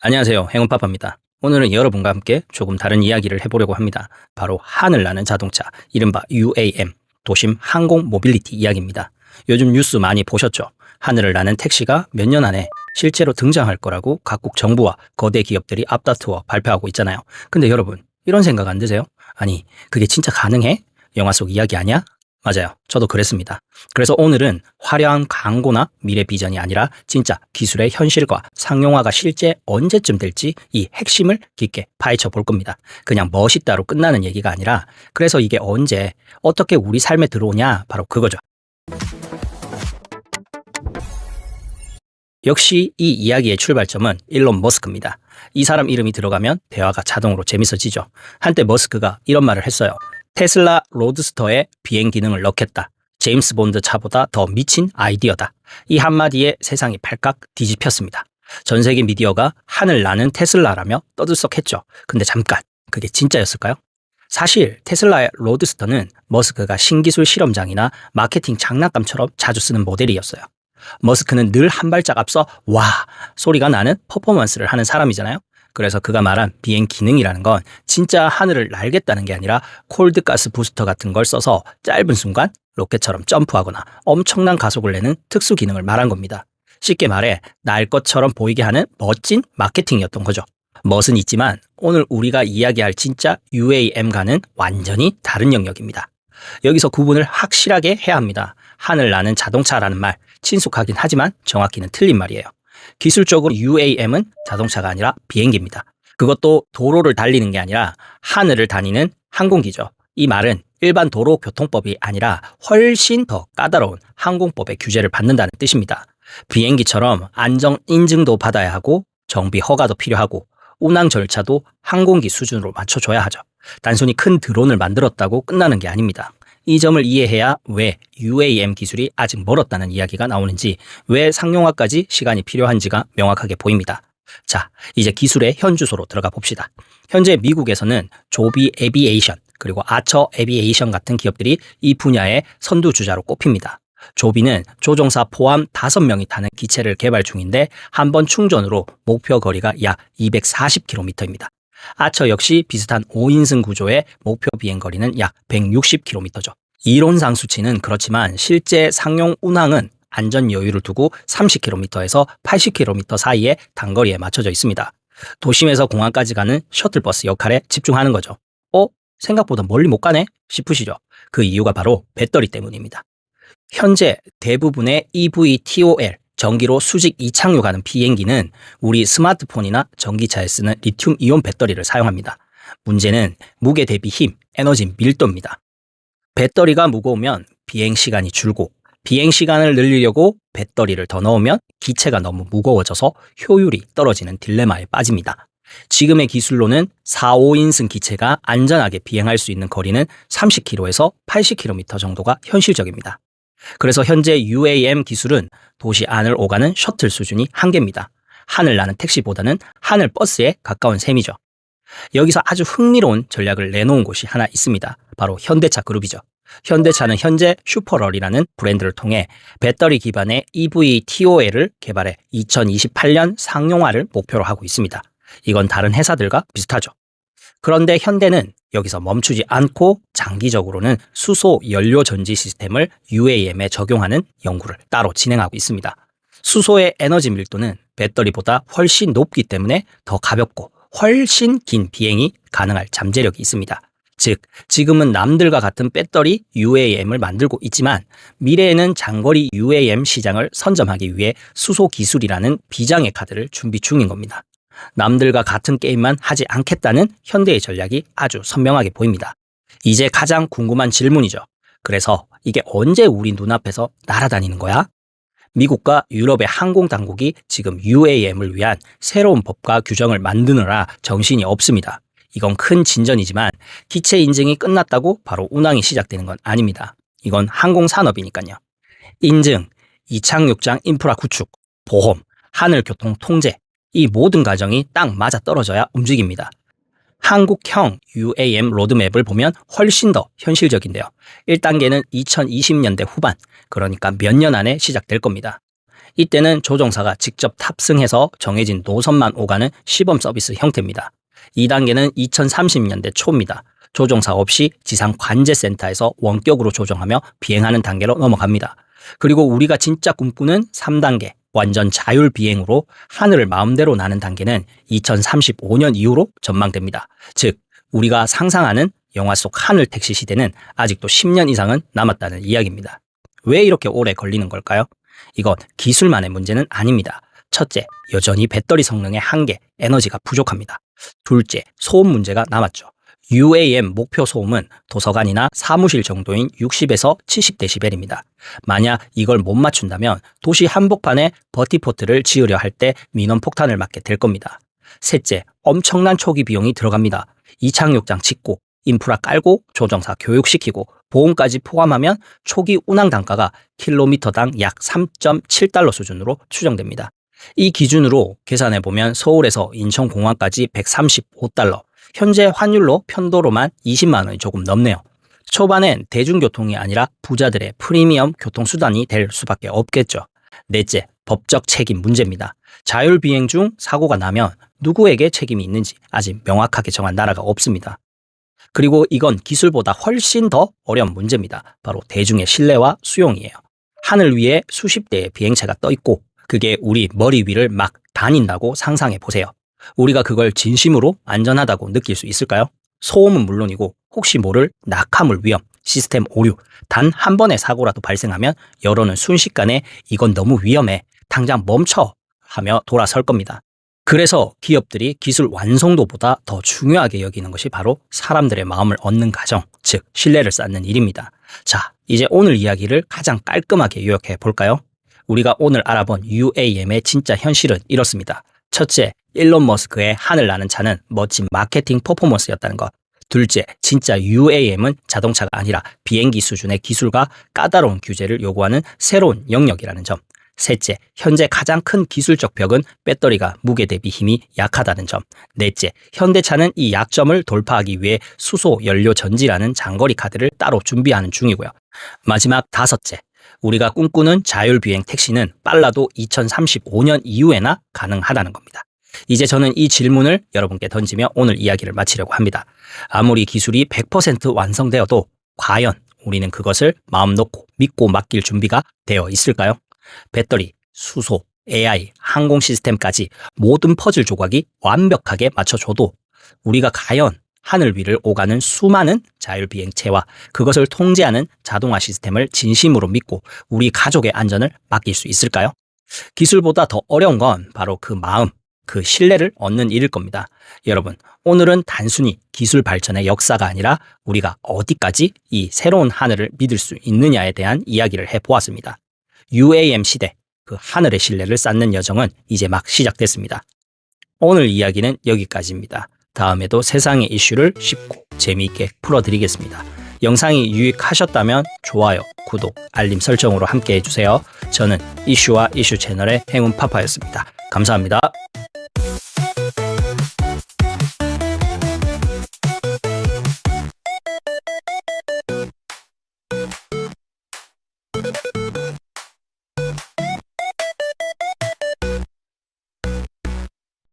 안녕하세요. 행운파파입니다. 오늘은 여러분과 함께 조금 다른 이야기를 해보려고 합니다. 바로 하늘 나는 자동차, 이른바 UAM, 도심 항공 모빌리티 이야기입니다. 요즘 뉴스 많이 보셨죠? 하늘을 나는 택시가 몇 년 안에 실제로 등장할 거라고 각국 정부와 거대 기업들이 앞다투어 발표하고 있잖아요. 근데 여러분, 이런 생각 안 드세요? 아니, 그게 진짜 가능해? 영화 속 이야기 아니야? 맞아요. 저도 그랬습니다. 그래서 오늘은 화려한 광고나 미래 비전이 아니라 진짜 기술의 현실과 상용화가 실제 언제쯤 될지 이 핵심을 깊게 파헤쳐 볼 겁니다. 그냥 멋있다로 끝나는 얘기가 아니라 그래서 이게 언제, 어떻게 우리 삶에 들어오냐, 바로 그거죠. 역시 이 이야기의 출발점은 일론 머스크입니다. 이 사람 이름이 들어가면 대화가 자동으로 재밌어지죠. 한때 머스크가 이런 말을 했어요. 테슬라 로드스터에 비행 기능을 넣겠다. 제임스 본드 차보다 더 미친 아이디어다. 이 한마디에 세상이 발칵 뒤집혔습니다. 전 세계 미디어가 하늘 나는 테슬라라며 떠들썩했죠. 근데 잠깐, 그게 진짜였을까요? 사실 테슬라의 로드스터는 머스크가 신기술 실험장이나 마케팅 장난감처럼 자주 쓰는 모델이었어요. 머스크는 늘 한 발짝 앞서 와 소리가 나는 퍼포먼스를 하는 사람이잖아요. 그래서 그가 말한 비행 기능이라는 건 진짜 하늘을 날겠다는 게 아니라 콜드가스 부스터 같은 걸 써서 짧은 순간 로켓처럼 점프하거나 엄청난 가속을 내는 특수 기능을 말한 겁니다. 쉽게 말해 날 것처럼 보이게 하는 멋진 마케팅이었던 거죠. 멋은 있지만 오늘 우리가 이야기할 진짜 UAM과는 완전히 다른 영역입니다. 여기서 구분을 확실하게 해야 합니다. 하늘 나는 자동차라는 말 친숙하긴 하지만 정확히는 틀린 말이에요. 기술적으로 UAM은 자동차가 아니라 비행기입니다. 그것도 도로를 달리는 게 아니라 하늘을 다니는 항공기죠. 이 말은 일반 도로교통법이 아니라 훨씬 더 까다로운 항공법의 규제를 받는다는 뜻입니다. 비행기처럼 안전 인증도 받아야 하고 정비 허가도 필요하고 운항 절차도 항공기 수준으로 맞춰줘야 하죠. 단순히 큰 드론을 만들었다고 끝나는 게 아닙니다. 이 점을 이해해야 왜 UAM 기술이 아직 멀었다는 이야기가 나오는지, 왜 상용화까지 시간이 필요한지가 명확하게 보입니다. 자, 이제 기술의 현주소로 들어가 봅시다. 현재 미국에서는 조비 에비에이션 그리고 아처 에비에이션 같은 기업들이 이 분야의 선두주자로 꼽힙니다. 조비는 조종사 포함 5명이 타는 기체를 개발 중인데 한 번 충전으로 목표 거리가 약 240km입니다. 아처 역시 비슷한 5인승 구조의 목표 비행거리는 약 160km죠. 이론상 수치는 그렇지만 실제 상용 운항은 안전 여유를 두고 30km에서 80km 사이의 단거리에 맞춰져 있습니다. 도심에서 공항까지 가는 셔틀버스 역할에 집중하는 거죠. 생각보다 멀리 못 가네? 싶으시죠? 그 이유가 바로 배터리 때문입니다. 현재 대부분의 EVTOL, 전기로 수직 이착륙하는 비행기는 우리 스마트폰이나 전기차에 쓰는 리튬이온 배터리를 사용합니다. 문제는 무게 대비 힘, 에너지 밀도입니다. 배터리가 무거우면 비행 시간이 줄고, 비행 시간을 늘리려고 배터리를 더 넣으면 기체가 너무 무거워져서 효율이 떨어지는 딜레마에 빠집니다. 지금의 기술로는 4, 5인승 기체가 안전하게 비행할 수 있는 거리는 30km에서 80km 정도가 현실적입니다. 그래서 현재 UAM 기술은 도시 안을 오가는 셔틀 수준이 한계입니다. 하늘 나는 택시보다는 하늘 버스에 가까운 셈이죠. 여기서 아주 흥미로운 전략을 내놓은 곳이 하나 있습니다. 바로 현대차 그룹이죠. 현대차는 현재 슈퍼럴이라는 브랜드를 통해 배터리 기반의 EVTOL을 개발해 2028년 상용화를 목표로 하고 있습니다. 이건 다른 회사들과 비슷하죠. 그런데 현대는 여기서 멈추지 않고 장기적으로는 수소 연료 전지 시스템을 UAM에 적용하는 연구를 따로 진행하고 있습니다. 수소의 에너지 밀도는 배터리보다 훨씬 높기 때문에 더 가볍고 훨씬 긴 비행이 가능할 잠재력이 있습니다. 즉, 지금은 남들과 같은 배터리 UAM을 만들고 있지만 미래에는 장거리 UAM 시장을 선점하기 위해 수소 기술이라는 비장의 카드를 준비 중인 겁니다. 남들과 같은 게임만 하지 않겠다는 현대의 전략이 아주 선명하게 보입니다. 이제 가장 궁금한 질문이죠. 그래서 이게 언제 우리 눈앞에서 날아다니는 거야? 미국과 유럽의 항공당국이 지금 UAM을 위한 새로운 법과 규정을 만드느라 정신이 없습니다. 이건 큰 진전이지만 기체 인증이 끝났다고 바로 운항이 시작되는 건 아닙니다. 이건 항공산업이니까요. 인증, 이착륙장 인프라 구축, 보험, 하늘교통 통제, 이 모든 과정이 딱 맞아떨어져야 움직입니다. 한국형 UAM 로드맵을 보면 훨씬 더 현실적인데요. 1단계는 2020년대 후반, 그러니까 몇 년 안에 시작될 겁니다. 이때는 조종사가 직접 탑승해서 정해진 노선만 오가는 시범 서비스 형태입니다. 2단계는 2030년대 초입니다. 조종사 없이 지상 관제센터에서 원격으로 조종하며 비행하는 단계로 넘어갑니다. 그리고 우리가 진짜 꿈꾸는 3단계, 완전 자율 비행으로 하늘을 마음대로 나는 단계는 2035년 이후로 전망됩니다. 즉, 우리가 상상하는 영화 속 하늘 택시 시대는 아직도 10년 이상은 남았다는 이야기입니다. 왜 이렇게 오래 걸리는 걸까요? 이건 기술만의 문제는 아닙니다. 첫째, 여전히 배터리 성능의 한계, 에너지가 부족합니다. 둘째, 소음 문제가 남았죠. UAM 목표 소음은 도서관이나 사무실 정도인 60에서 70dB입니다. 만약 이걸 못 맞춘다면 도시 한복판에 버티포트를 지으려 할 때 민원 폭탄을 맞게 될 겁니다. 셋째, 엄청난 초기 비용이 들어갑니다. 이착륙장 짓고 인프라 깔고 조종사 교육시키고 보험까지 포함하면 초기 운항 단가가 킬로미터당 약 3.7달러 수준으로 추정됩니다. 이 기준으로 계산해보면 서울에서 인천공항까지 135달러, 현재 환율로 편도로만 20만 원이 조금 넘네요. 초반엔 대중교통이 아니라 부자들의 프리미엄 교통수단이 될 수밖에 없겠죠. 넷째, 법적 책임 문제입니다. 자율비행 중 사고가 나면 누구에게 책임이 있는지 아직 명확하게 정한 나라가 없습니다. 그리고 이건 기술보다 훨씬 더 어려운 문제입니다. 바로 대중의 신뢰와 수용이에요. 하늘 위에 수십 대의 비행체가 떠 있고 그게 우리 머리 위를 막 다닌다고 상상해 보세요. 우리가 그걸 진심으로 안전하다고 느낄 수 있을까요? 소음은 물론이고 혹시 모를 낙하물 위험, 시스템 오류, 단 한 번의 사고라도 발생하면 여론은 순식간에 이건 너무 위험해, 당장 멈춰 하며 돌아설 겁니다. 그래서 기업들이 기술 완성도보다 더 중요하게 여기는 것이 바로 사람들의 마음을 얻는 과정, 즉 신뢰를 쌓는 일입니다. 자, 이제 오늘 이야기를 가장 깔끔하게 요약해 볼까요? 우리가 오늘 알아본 UAM의 진짜 현실은 이렇습니다. 첫째, 일론 머스크의 하늘 나는 차는 멋진 마케팅 퍼포먼스였다는 것. 둘째, 진짜 UAM은 자동차가 아니라 비행기 수준의 기술과 까다로운 규제를 요구하는 새로운 영역이라는 점. 셋째, 현재 가장 큰 기술적 벽은 배터리가 무게 대비 힘이 약하다는 점. 넷째, 현대차는 이 약점을 돌파하기 위해 수소 연료 전지라는 장거리 카드를 따로 준비하는 중이고요. 마지막 다섯째, 우리가 꿈꾸는 자율비행 택시는 빨라도 2035년 이후에나 가능하다는 겁니다. 이제 저는 이 질문을 여러분께 던지며 오늘 이야기를 마치려고 합니다. 아무리 기술이 100% 완성되어도 과연 우리는 그것을 마음 놓고 믿고 맡길 준비가 되어 있을까요? 배터리, 수소, AI, 항공 시스템까지 모든 퍼즐 조각이 완벽하게 맞춰줘도 우리가 과연 하늘 위를 오가는 수많은 자율비행체와 그것을 통제하는 자동화 시스템을 진심으로 믿고 우리 가족의 안전을 맡길 수 있을까요? 기술보다 더 어려운 건 바로 그 마음, 그 신뢰를 얻는 일일 겁니다. 여러분, 오늘은 단순히 기술 발전의 역사가 아니라 우리가 어디까지 이 새로운 하늘을 믿을 수 있느냐에 대한 이야기를 해보았습니다. UAM 시대, 그 하늘의 신뢰를 쌓는 여정은 이제 막 시작됐습니다. 오늘 이야기는 여기까지입니다. 다음에도 세상의 이슈를 쉽고 재미있게 풀어드리겠습니다. 영상이 유익하셨다면 좋아요, 구독, 알림 설정으로 함께 해주세요. 저는 이슈와 이슈 채널의 행운파파였습니다. 감사합니다.